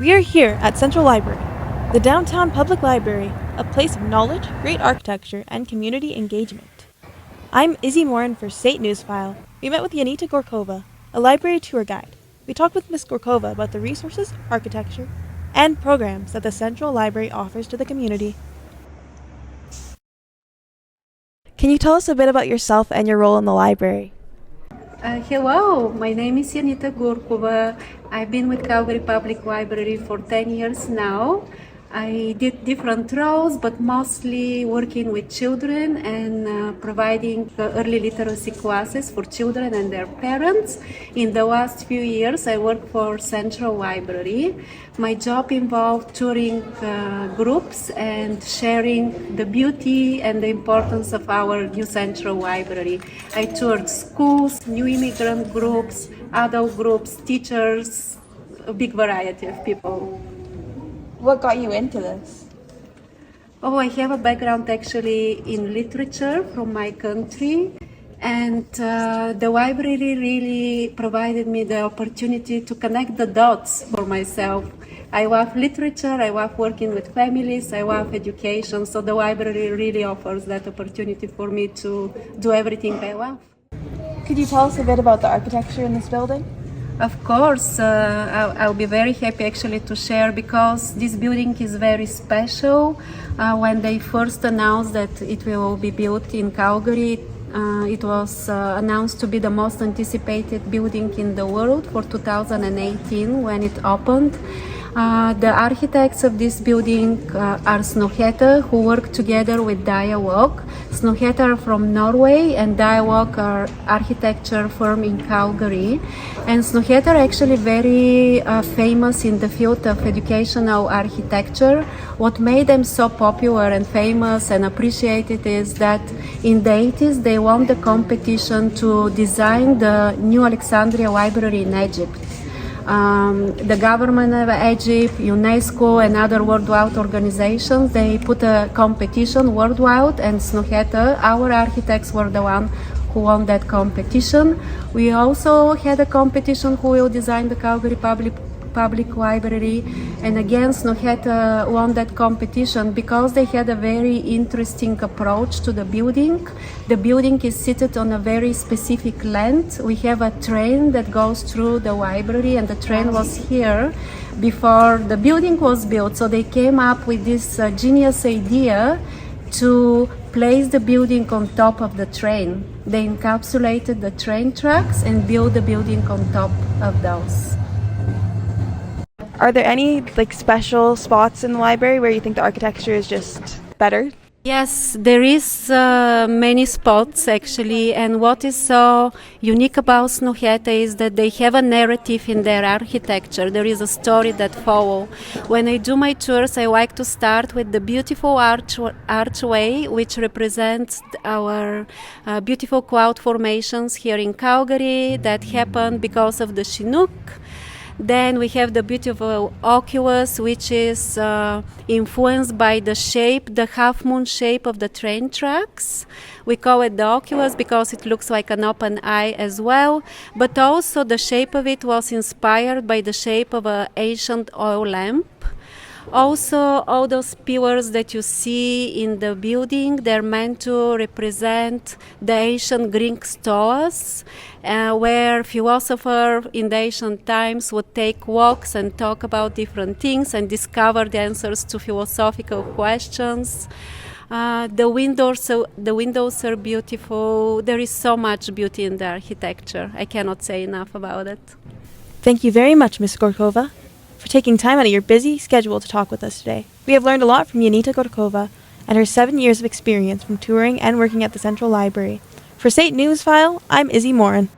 We are here at Central Library, the downtown public library, a place of knowledge, great architecture, and community engagement. I'm Izzy Morin for State Newsfile. We met with Yanita Gorkova, a library tour guide. We talked with Ms. Gorkova about the resources, architecture, and programs that the Central Library offers to the community. Can you tell us a bit about yourself and your role in the library? Hello, my name is Yanita Gorkova. I've been with Calgary Public Library for 10 years now. I did different roles, but mostly working with children and providing early literacy classes for children and their parents. In the last few years, I worked for Central Library. My job involved touring groups and sharing the beauty and the importance of our new Central Library. I toured schools, new immigrant groups, adult groups, teachers, a big variety of people. What got you into this? Oh, I have a background actually in literature from my country, and the library really provided me the opportunity to connect the dots for myself. I love literature, I love working with families, I love education, so the library really offers that opportunity for me to do everything I love. Could you tell us a bit about the architecture in this building? Of course, I'll be very happy actually to share, because this building is very special. When they first announced that it will be built in Calgary, it was announced to be the most anticipated building in the world for 2018 when it opened. The architects of this building are Snøhetta, who work together with Dialog. Snøhetta are from Norway, and Dialog are architecture firm in Calgary. And Snøhetta are actually very famous in the field of educational architecture. What made them so popular and famous and appreciated is that in the 80s they won the competition to design the new Alexandria Library in Egypt. The government of Egypt, UNESCO, and other worldwide organizations, they put a competition worldwide, and Snøhetta, our architects, were the one who won that competition. We also had a competition who will design the Calgary Public Library, and again Snøhetta won that competition because they had a very interesting approach to the building. The building is seated on a very specific land. We have a train that goes through the library, and the train was here before the building was built. So they came up with this genius idea to place the building on top of the train. They encapsulated the train tracks and built the building on top of those. Are there any special spots in the library where you think the architecture is just better? Yes, there is many spots actually, and what is so unique about Snøhetta is that they have a narrative in their architecture. There is a story that follows. When I do my tours, I like to start with the beautiful archway, which represents our beautiful cloud formations here in Calgary that happened because of the Chinook. Then we have the beautiful oculus, which is influenced by the shape, the half-moon shape of the train tracks. We call it the oculus because it looks like an open eye as well, but also the shape of it was inspired by the shape of an ancient oil lamp. Also, all those pillars that you see in the building, they're meant to represent the ancient Greek stoas, where philosophers in the ancient times would take walks and talk about different things and discover the answers to philosophical questions. The windows are beautiful. There is so much beauty in the architecture. I cannot say enough about it. Thank you very much, Ms. Gorkova, for taking time out of your busy schedule to talk with us today. We have learned a lot from Yanita Gorkova and her 7 years of experience from touring and working at the Central Library. For State Newsfile, I'm Izzy Morin.